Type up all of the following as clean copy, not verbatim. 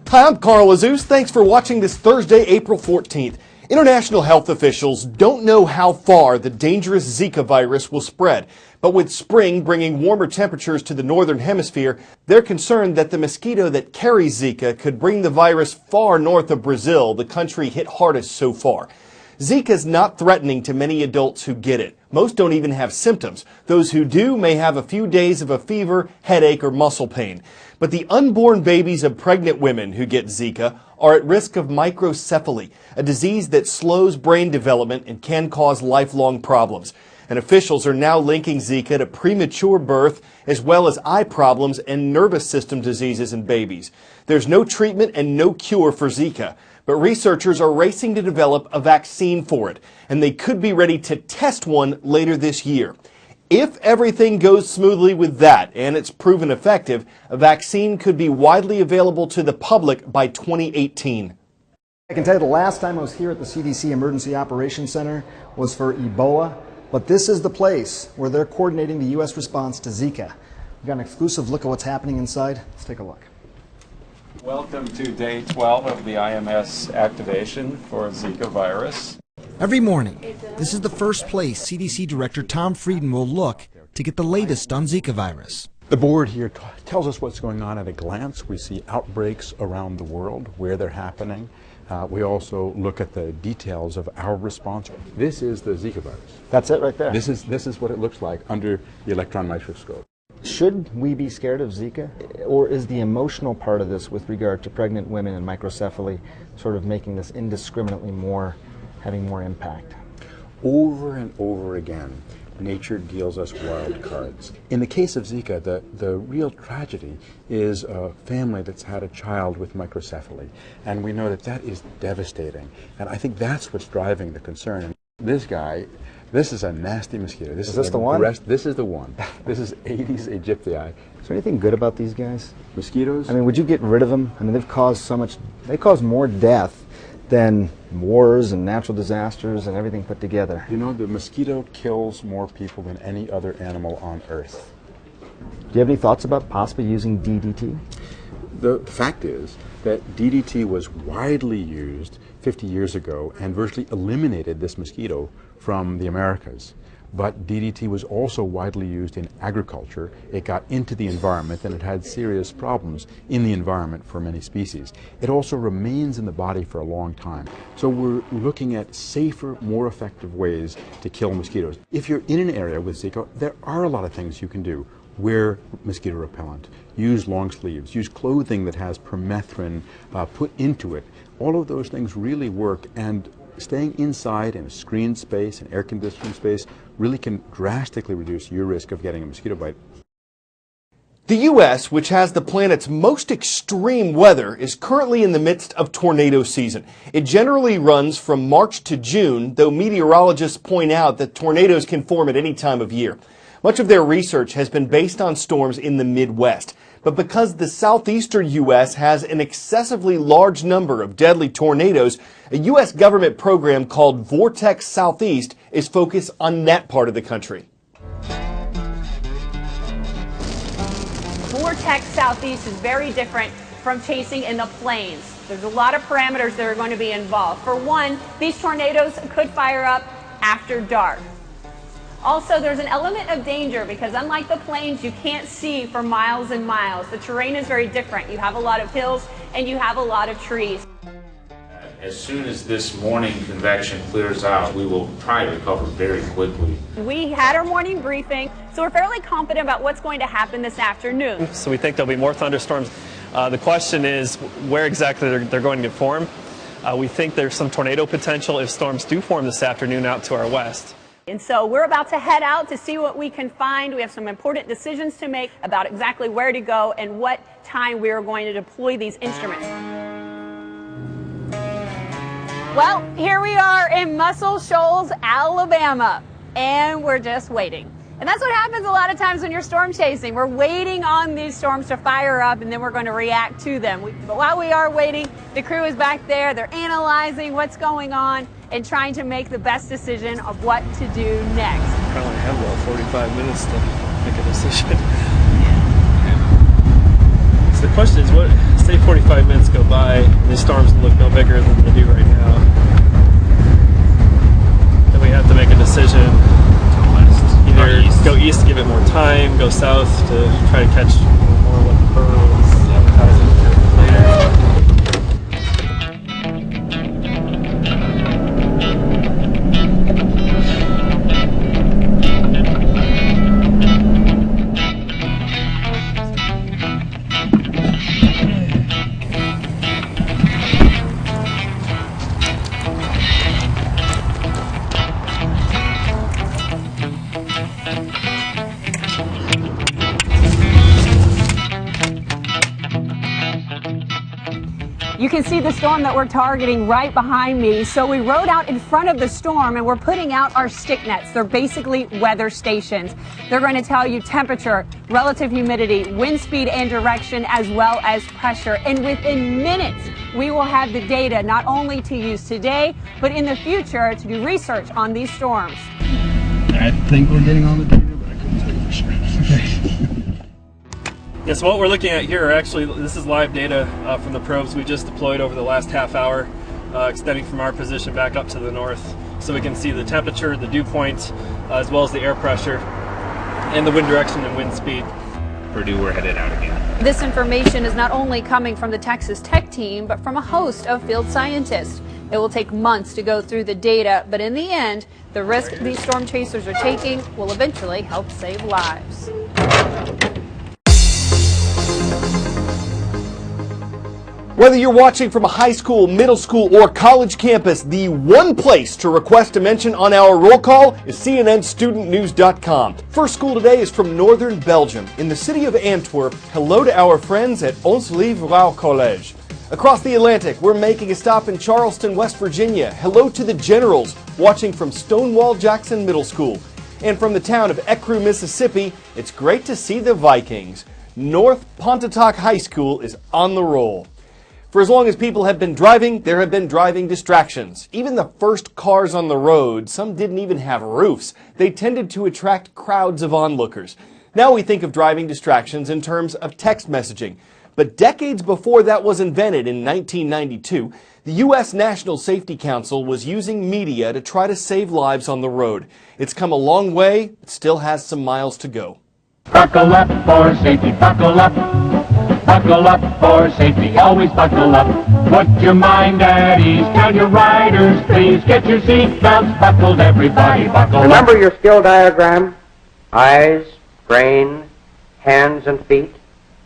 Hi, I'm Carl Azus. Thanks for watching this Thursday, April 14th. International health officials don't know how far the dangerous Zika virus will spread. But with spring bringing warmer temperatures to the northern hemisphere, they're concerned that the mosquito that carries Zika could bring the virus far north of Brazil, the country hit hardest so far. Zika is not threatening to many adults who get it. Most don't even have symptoms. Those who do may have a few days of a fever, headache, or muscle pain. But the unborn babies of pregnant women who get Zika are at risk of microcephaly, a disease that slows brain development and can cause lifelong problems. And officials are now linking Zika to premature birth as well as eye problems and nervous system diseases in babies. There's no treatment and no cure for Zika, but researchers are racing to develop a vaccine for it, and they could be ready to test one later this year. If everything goes smoothly with that and it's proven effective, a vaccine could be widely available to the public by 2018. I can tell you the last time I was here at the CDC Emergency Operations Center was for Ebola, but this is the place where they're coordinating the U.S. response to Zika. We've got an exclusive look at what's happening inside. Let's take a look. Welcome to day 12 of the IMS activation for Zika virus. Every morning, this is the first place CDC Director Tom Frieden will look to get the latest on Zika virus. The board here tells us what's going on at a glance. We see outbreaks around the world, where they're happening. We also look at the details of our response. This is the Zika virus. That's it right there. This is what it looks like under the electron microscope. Should we be scared of Zika, or is the emotional part of this with regard to pregnant women and microcephaly sort of making this indiscriminately having more impact? Over and over again, nature deals us wild cards. In the case of Zika, the real tragedy is a family that's had a child with microcephaly, and we know that that is devastating. And I think that's what's driving the concern. And this guy, this is a nasty mosquito. Is this the one? This is the one. This is Aedes aegypti. Is there anything good about these guys? Mosquitoes? I mean, would you get rid of them? I mean, they've caused so much, they cause more death than wars and natural disasters and everything put together. You know, the mosquito kills more people than any other animal on Earth. Do you have any thoughts about possibly using DDT? The fact is that DDT was widely used 50 years ago and virtually eliminated this mosquito from the Americas. But DDT was also widely used in agriculture. It got into the environment and it had serious problems in the environment for many species. It also remains in the body for a long time. So we're looking at safer, more effective ways to kill mosquitoes. If you're in an area with Zika, there are a lot of things you can do. Wear mosquito repellent, use long sleeves, use clothing that has permethrin put into it. All of those things really work, and staying inside in a screened space, an air conditioning space, really can drastically reduce your risk of getting a mosquito bite. The U.S., which has the planet's most extreme weather, is currently in the midst of tornado season. It generally runs from March to June, though meteorologists point out that tornadoes can form at any time of year. Much of their research has been based on storms in the Midwest. But because the southeastern U.S. has an excessively large number of deadly tornadoes, a U.S. government program called Vortex Southeast is focused on that part of the country. Vortex Southeast is very different from chasing in the plains. There's a lot of parameters that are going to be involved. For one, these tornadoes could fire up after dark. Also, there's an element of danger because unlike the plains, you can't see for miles and miles. The terrain is very different. You have a lot of hills and you have a lot of trees. As soon as this morning convection clears out, we will try to recover very quickly. We had our morning briefing, so we're fairly confident about what's going to happen this afternoon. So we think there'll be more thunderstorms. The question is where exactly they're going to form. We think there's some tornado potential if storms do form this afternoon out to our west. And so we're about to head out to see what we can find. We have some important decisions to make about exactly where to go and what time we are going to deploy these instruments. Well, here we are in Muscle Shoals, Alabama, and we're just waiting. And that's what happens a lot of times when you're storm chasing. We're waiting on these storms to fire up, and then we're going to react to them. But while we are waiting, the crew is back there. They're analyzing what's going on and trying to make the best decision of what to do next. Probably have about 45 minutes to make a decision. So the question is, what is say 45 minutes go by, and these storms look no bigger than they do right now, then we have to make a decision. Either go east to give it more time, go south to try to catch more of what the Burr was advertising for later. You can see the storm that we're targeting right behind me. So we rode out in front of the storm and we're putting out our stick nets. They're basically weather stations. They're going to tell you temperature, relative humidity, wind speed and direction, as well as pressure. And within minutes, we will have the data not only to use today, but in the future to do research on these storms. I think we're getting all the data, but I couldn't tell you for sure. Okay. Yeah, so what we're looking at here, actually, this is live data from the probes we just deployed over the last half hour, extending from our position back up to the north. So we can see the temperature, the dew point, as well as the air pressure, and the wind direction and wind speed. Purdue, we're headed out again. This information is not only coming from the Texas Tech team, but from a host of field scientists. It will take months to go through the data, but in the end, the risk these storm chasers are taking will eventually help save lives. Whether you're watching from a high school, middle school, or college campus, the one place to request a mention on our roll call is cnnstudentnews.com. First school today is from northern Belgium. In the city of Antwerp, hello to our friends at Ons Lieve College. Across the Atlantic, we're making a stop in Charleston, West Virginia. Hello to the Generals, watching from Stonewall Jackson Middle School. And from the town of Ecru, Mississippi, it's great to see the Vikings. North Pontotoc High School is on the roll. For as long as people have been driving, there have been driving distractions. Even the first cars on the road, some didn't even have roofs. They tended to attract crowds of onlookers. Now we think of driving distractions in terms of text messaging. But decades before that was invented in 1992, the U.S. National Safety Council was using media to try to save lives on the road. It's come a long way, it still has some miles to go. Buckle up for safety, buckle up. Buckle up for safety, always buckle up. Put your mind at ease, tell your riders please. Get your seatbelts buckled, everybody buckle up. Remember your skill diagram? Eyes, brain, hands and feet,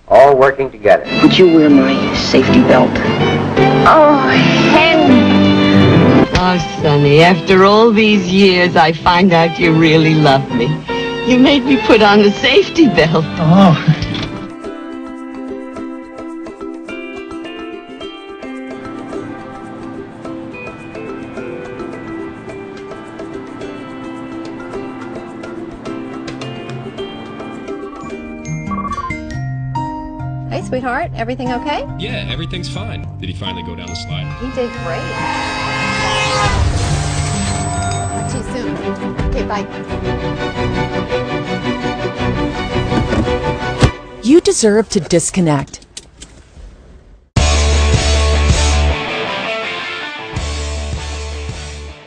all working together. Would you wear my safety belt? Oh, Henry. Oh, Sonny, after all these years, I find out you really love me. You made me put on the safety belt. Oh. Hey, sweetheart, everything okay? Yeah, everything's fine. Did he finally go down the slide? He did great. Talk to you soon. Okay, bye. You deserve to disconnect.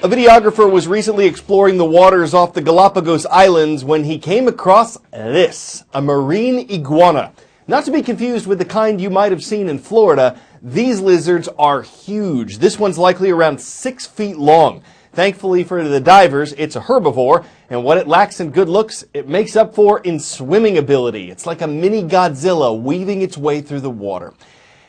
A videographer was recently exploring the waters off the Galapagos Islands when he came across this, a marine iguana. Not to be confused with the kind you might have seen in Florida, these lizards are huge. This one's likely around 6 feet long. Thankfully for the divers, it's a herbivore, and what it lacks in good looks, it makes up for in swimming ability. It's like a mini Godzilla weaving its way through the water.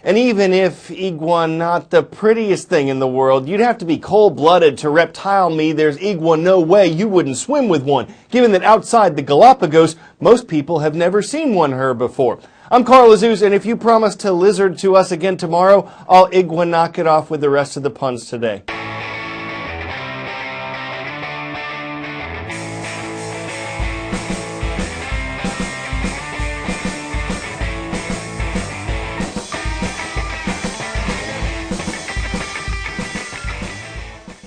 And even if iguana not the prettiest thing in the world, you'd have to be cold-blooded to reptile me there's iguana no way you wouldn't swim with one, given that outside the Galapagos, most people have never seen one here before. I'm Carl Azuz, and if you promise to lizard to us again tomorrow, I'll iguana knock it off with the rest of the puns today.